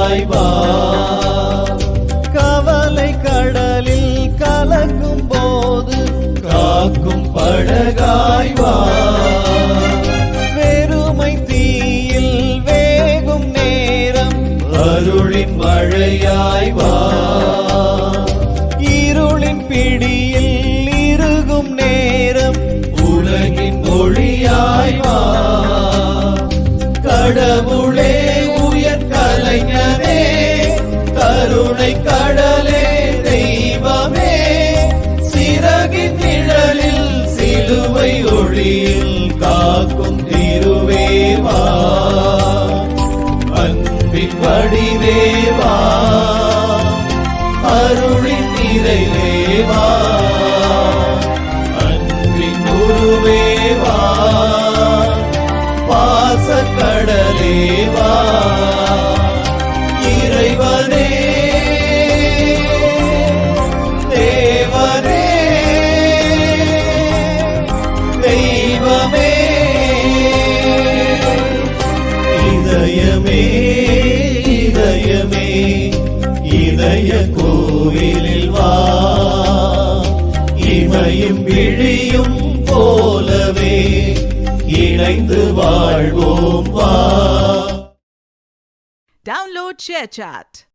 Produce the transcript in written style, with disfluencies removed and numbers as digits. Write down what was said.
மழையாய் வா. கவலை கடலில் கலக்கும் போது காக்கும் படகாய் வா. வெறுமை தீயில் வேகும் நேரம் அருளின் மழையாய் வா. இருளின் பிடியில் இருகும் நேரம் உலகின் மொழியாய் வா. கடவுளே உயர் கலைஞரே கருணை கடலே தெய்வமே சிறகின் நிழலில் சிலுவை ஒளியில் காக்கும் திருவேவா. அன்பின் வடிவேவா அருளின் நிறைவேவா. அன்பின் உருவேவா பாசக்கடலேவா. இறைவனே தேவனே தெய்வமே இதயமே இதயமே இதய கோவிலில் வா. இமையும் விழியும் போலவே இணைந்து வாழ்வோம் வா. Download ShareChat.